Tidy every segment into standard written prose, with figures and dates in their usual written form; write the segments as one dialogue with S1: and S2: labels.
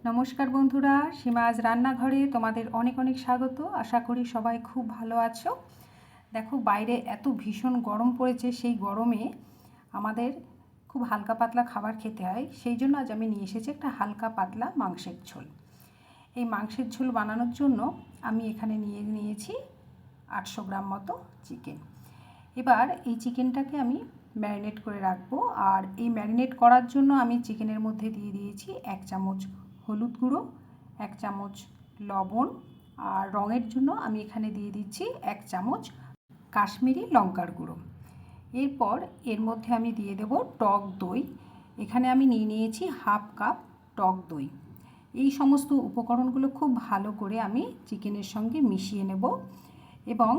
S1: নমস্কার বন্ধুরা, সীমাজ রান্নাঘরে তোমাদের অনেক অনেক স্বাগত। আশা করি সবাই খুব ভালো আছো। দেখো, বাইরে এত ভীষণ গরম পড়েছে, সেই গরমে আমাদের খুব হালকা পাতলা খাবার খেতে হয়। সেই জন্য আজ আমি নিয়ে এসেছি একটা হালকা পাতলা মাংসের ঝোল। এই মাংসের ঝোল বানানোর জন্য আমি এখানে নিয়েছি 800 গ্রাম মতো চিকেন। এবার এই চিকেনটাকে আমি ম্যারিনেট করে রাখবো। আর এই ম্যারিনেট করার জন্য আমি চিকেনের মধ্যে দিয়ে দিয়েছি 1 চামচ হলুদ গুঁড়ো, 1 চামচ লবণ, আর রঙের জন্য আমি এখানে দিয়ে দিচ্ছি 1 চামচ কাশ্মীরি লঙ্কার গুঁড়ো। এরপর এর মধ্যে আমি দিয়ে দেব টক দই। এখানে আমি নিয়েছি হাফ কাপ টক দই। এই সমস্ত উপকরণগুলো খুব ভালো করে আমি চিকেনের সঙ্গে মিশিয়ে নেব এবং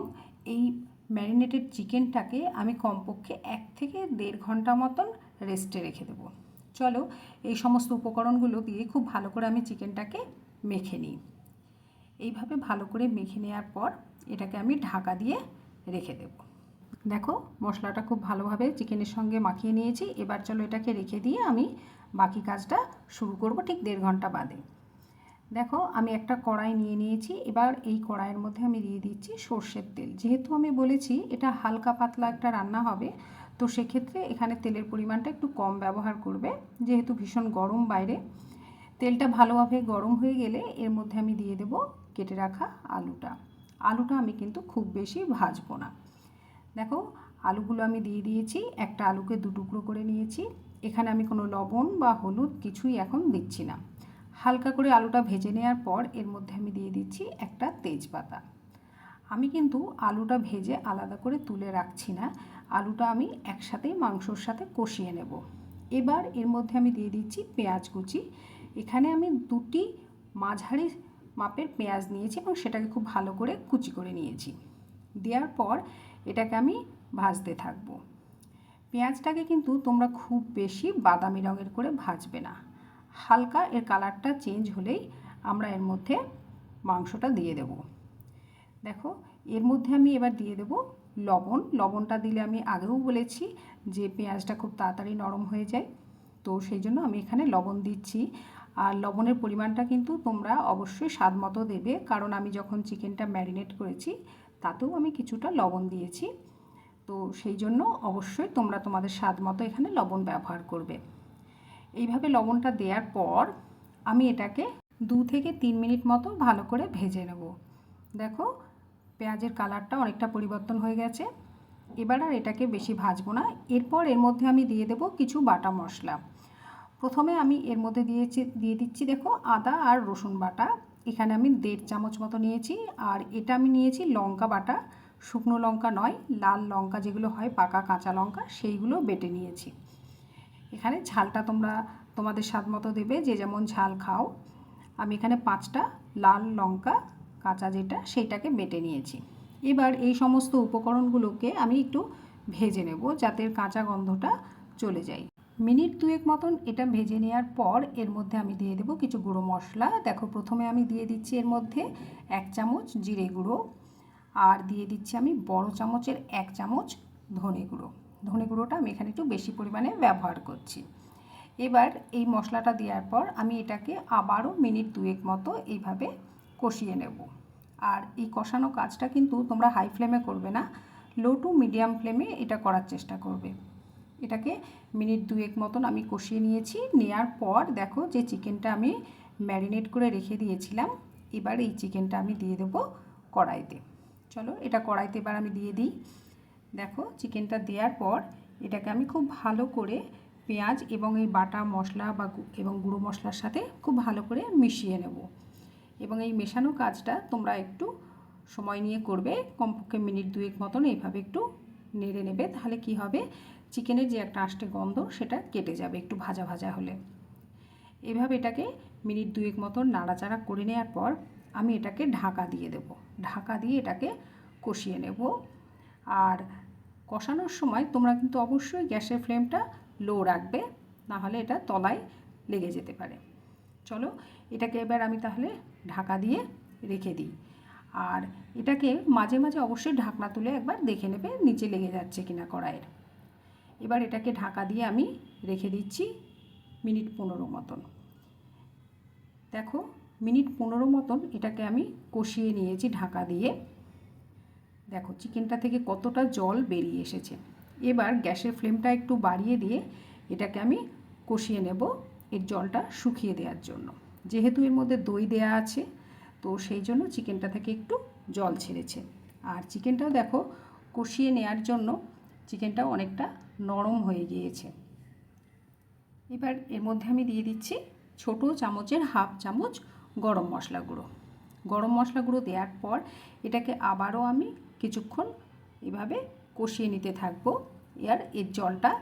S1: এই ম্যারিনেটেড চিকেনটাকে আমি কমপক্ষে 1 থেকে 1.5 ঘন্টা মতন রেস্টে রেখে দেবো। চলো, এই সমস্ত উপকরণগুলো দিয়ে খুব ভালো করে আমি চিকেনটাকে মেখে নিই। এইভাবে ভালো করে মেখে নেওয়ার পর এটাকে আমি ঢাকা দিয়ে রেখে দেব। দেখো, মশলাটা খুব ভালোভাবে চিকেনের সঙ্গে মাখিয়ে নিয়েছি। এবার চলো এটাকে রেখে দিয়ে আমি বাকি কাজটা শুরু করব ঠিক 1.5 ঘন্টা বাদে। দেখো, আমি একটা কড়াই নিয়েছি। এবার এই কড়াইয়ের মধ্যে আমি দিয়ে দিচ্ছি সর্ষের তেল। যেহেতু আমি বলেছি এটা হালকা পাতলা একটা রান্না হবে, তো সেক্ষেত্রে এখানে তেলের পরিমাণটা একটু কম ব্যবহার করবে, যেহেতু ভীষণ গরম বাইরে। তেলটা ভালোভাবে গরম হয়ে গেলে এর মধ্যে আমি দিয়ে দেব কেটে রাখা আলুটা আমি কিন্তু খুব বেশি ভাজবো না। দেখো, আলুগুলো আমি দিয়ে দিয়েছি। একটা আলুকে 2 টুকরো করে নিয়েছি। এখানে আমি কোনো লবণ বা হলুদ কিছুই এখন দিচ্ছি না। হালকা করে আলুটা ভেজে নেওয়ার পর এর মধ্যে আমি দিয়ে দিচ্ছি একটা তেজপাতা। আমি কিন্তু আলুটা ভেজে আলাদা করে তুলে রাখছি না, আলুটা আমি একসাথেই মাংসর সাথে কষিয়ে নেব। এবার এর মধ্যে আমি দিয়ে দিচ্ছি পেঁয়াজ কুচি। এখানে আমি 2টি মাঝারি মাপের পেঁয়াজ নিয়েছি এবং সেটাকে খুব ভালো করে কুচি করে নিয়েছি। দেওয়ার পর এটাকে আমি ভাজতে থাকবো। পেঁয়াজটাকে কিন্তু তোমরা খুব বেশি বাদামি রঙের করে ভাজবে না। হালকা এর কালারটা চেঞ্জ হলেই আমরা এর মধ্যে মাংসটা দিয়ে দেব। দেখো, এর মধ্যে আমি এবার দিয়ে দেব লবণ। লবণটা দিলে আমি আগেও বলেছি যে পেঁয়াজটা খুব তাড়াতাড়ি নরম হয়ে যায়, তো সেই জন্য আমি এখানে লবণ দিচ্ছি। আর লবণের পরিমাণটা কিন্তু তোমরা অবশ্যই স্বাদ মতো দেবে, কারণ আমি যখন চিকেনটা ম্যারিনেট করেছি তাতেও আমি কিছুটা লবণ দিয়েছি, তো সেই জন্য অবশ্যই তোমরা তোমাদের স্বাদ মতো এখানে লবণ ব্যবহার করবে। এইভাবে লবণটা দেওয়ার পর আমি এটাকে 2 থেকে 3 মিনিট মতো ভালো করে ভেজে নেব। দেখো, পেঁয়াজের কালারটা অনেকটা পরিবর্তন হয়ে গেছে। এবার আর এটাকে বেশি ভাজবো না। এরপর এর মধ্যে আমি দিয়ে দেব কিছু বাটা মশলা। প্রথমে আমি এর মধ্যে দিয়ে দিচ্ছি দেখো আদা আর রসুন বাটা। এখানে আমি 1.5 চামচ মতো নিয়েছি। আর এটা আমি নিয়েছি লঙ্কা বাটা, শুকনো লঙ্কা নয়, লাল লঙ্কা যেগুলো হয় পাকা কাঁচা লঙ্কা, সেইগুলো বেটে নিয়েছি। এখানে ঝালটা তোমরা তোমাদের স্বাদ মতো দেবে, যে যেমন ঝাল খাও। আমি এখানে 5টা লাল লঙ্কা কাঁচা যেটা, সেইটাকে বেটে নিয়েছি। এবার এই সমস্ত উপকরণগুলোকে আমি একটু ভেজে নেব যাতে কাঁচা গন্ধটা চলে যায়। মিনিট 2 মতন এটা ভেজে নেওয়ার পর এর মধ্যে আমি দিয়ে দেব কিছু গুঁড়ো মশলা। দেখো, প্রথমে আমি দিয়ে দিচ্ছি এর মধ্যে 1 চামচ জিরে গুঁড়ো, আর দিয়ে দিচ্ছি আমি বড় চামচের 1 চামচ ধনে গুঁড়ো। ধনে গুঁড়োটা আমি এখানে একটু বেশি পরিমাণে ব্যবহার করছি। এবার এই মশলাটা দেওয়ার পর আমি এটাকে আবারও মিনিট 2 মতো এইভাবে কষিয়ে নেব। আর এই কষানো কাজটা কিন্তু তোমরা হাই ফ্লেমে করবে না, লো টু মিডিয়াম ফ্লেমে এটা করার চেষ্টা করবে। এটাকে মিনিট 2 মতন আমি কষিয়ে নিয়েছি। নেওয়ার পর দেখো, যে চিকেনটা আমি ম্যারিনেট করে রেখে দিয়েছিলাম, এবার এই চিকেনটা আমি দিয়ে দেবো কড়াইতে। চলো, এটা কড়াইতে এবার আমি দিয়ে দিই। দেখো, চিকেনটা দেওয়ার পর এটাকে আমি খুব ভালো করে পেঁয়াজ এবং এই বাটা মশলা এবং গুঁড়ো মশলার সাথে খুব ভালো করে মিশিয়ে নেব। এবং এই মেশানো কাজটা তোমরা একটু সময় নিয়ে করবে, কমপক্ষে মিনিট 2 মতন এইভাবে একটু নেড়ে নেবে। তাহলে কি হবে, চিকেনের যে একটা আষ্টে গন্ধ সেটা কেটে যাবে একটু ভাজা ভাজা হলে। এভাবে এটাকে মিনিট 2 মতন নাড়াচাড়া করে নেওয়ার পর আমি এটাকে ঢাকা দিয়ে দেব। ঢাকা দিয়ে এটাকে কষিয়ে নেব। আর কষানোর সময় তোমরা কিন্তু অবশ্যই গ্যাসের ফ্লেমটা লো রাখবে, না হলে এটা তলায় লেগে যেতে পারে। চলো, এটাকে এবার আমি তাহলে ঢাকা দিয়ে রেখে দিই। আর এটাকে মাঝে মাঝে অবশ্যই ঢাকনা তুলে একবার দেখে নেবে নিচে লেগে যাচ্ছে কিনা কড়াইয়ের। এবার এটাকে ঢাকা দিয়ে আমি রেখে দিচ্ছি মিনিট 15 মতন। দেখো মিনিট 15 মতন এটাকে আমি কষিয়ে নিয়েছি ঢাকা দিয়ে। দেখো চিকেনটা থেকে কতটা জল বেরিয়ে এসেছে। এবার গ্যাসের ফ্লেমটা একটু বাড়িয়ে দিয়ে এটাকে আমি কষিয়ে নেব এর জলটা শুকিয়ে দেওয়ার জন্য। যেহেতু এর মধ্যে দই দেয়া আছে তো সেই জন্য চিকেনটা থেকে একটু জল ছেড়েছে। আর চিকেনটাও দেখো কষিয়ে নেওয়ার জন্য চিকেনটাও অনেকটা নরম হয়ে গিয়েছে। এবার এর মধ্যে আমি দিয়ে দিচ্ছি ছোটো চামচের হাফ চামচ গরম মশলা গুঁড়ো। গরম মশলা গুঁড়ো দেওয়ার পর এটাকে আবারও আমি কিছুক্ষণ এভাবে কষিয়ে নিতে থাকবো। এর জলটা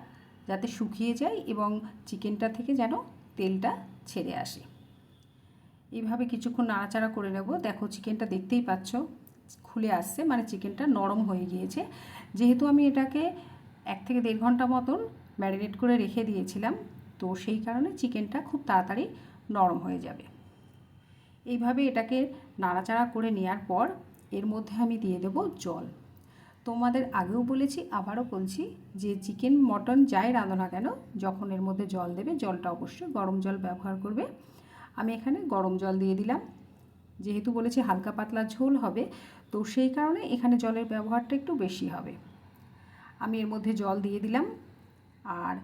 S1: যাতে শুকিয়ে যায় এবং চিকেনটা থেকে যেন তেলটা ছেড়ে আসে। এইভাবে কিছুক্ষণ নাড়াচাড়া করে নেব। দেখো চিকেনটা দেখতেই পাচ্ছ খুলে আসছে, মানে চিকেনটা নরম হয়ে গিয়েছে। যেহেতু আমি এটাকে 1 থেকে 1.5 ঘন্টা মতন ম্যারিনেট করে রেখে দিয়েছিলাম তো সেই কারণে চিকেনটা খুব তাড়াতাড়ি নরম হয়ে যাবে। এইভাবে এটাকে নাড়াচাড়া করে নেওয়ার পর এর মধ্যে আমি দিয়ে দেব জল। তোমাদের আগেও বলেছি আবারও বলছি যে চিকেন মটন যাই রাঁধো না কেন যখন এর মধ্যে জল দেবে জলটা অবশ্যই গরম জল ব্যবহার করবে। আমি এখানে গরম জল দিয়ে দিলাম। যেহেতু বলেছি হালকা পাতলা ঝোল হবে তো সেই কারণে এখানে জলের ব্যবহারটা একটু বেশি হবে। আমি এর মধ্যে জল দিয়ে দিলাম আর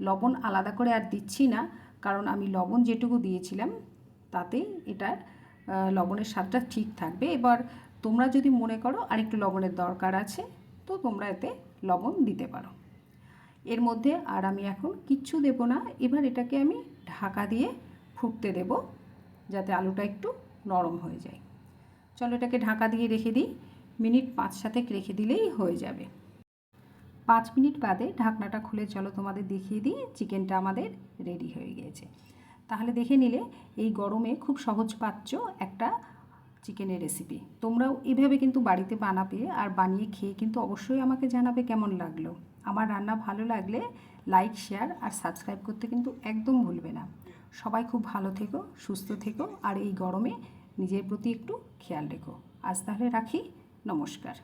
S1: লবণ আলাদা করে আর দিচ্ছি না, কারণ আমি লবণ যেটুকু দিয়েছিলাম তাতে এটার লবণের স্বাদটা ঠিক থাকবে। এবার তোমরা যদি মনে করো আরেকটু লবণের দরকার আছে তো তোমরা এতে লবণ দিতে পারো। এর মধ্যে আর আমি এখন কিচ্ছু দেব না। এবার এটাকে আমি ঢাকা দিয়ে ফুটতে দেব যাতে আলুটা একটু নরম হয়ে যায়। চলো এটাকে ঢাকা দিয়ে রেখে দিই। মিনিট 5-7 রেখে দিলেই হয়ে যাবে। 5 মিনিট বাদে ঢাকনাটা খুলে চলো তোমাদের দেখিয়ে দিই চিকেনটা আমাদের রেডি হয়ে গিয়েছে। তাহলে দেখে নিলে এই গরমে খুব সহজ পাচ্ছ একটা চিকেনের রেসিপি। তোমরাও এভাবে কিন্তু বাড়িতে বানাবে আর বানিয়ে খেয়ে কিন্তু অবশ্যই আমাকে জানাবে কেমন লাগলো। আমার রান্না ভালো লাগলে লাইক, শেয়ার আর সাবস্ক্রাইব করতে কিন্তু একদম ভুলবে না। সবাই খুব ভালো থেকো, সুস্থ থেকো আর এই গরমে নিজের প্রতি একটু খেয়াল রেখো। আজ তাহলে রাখি, নমস্কার।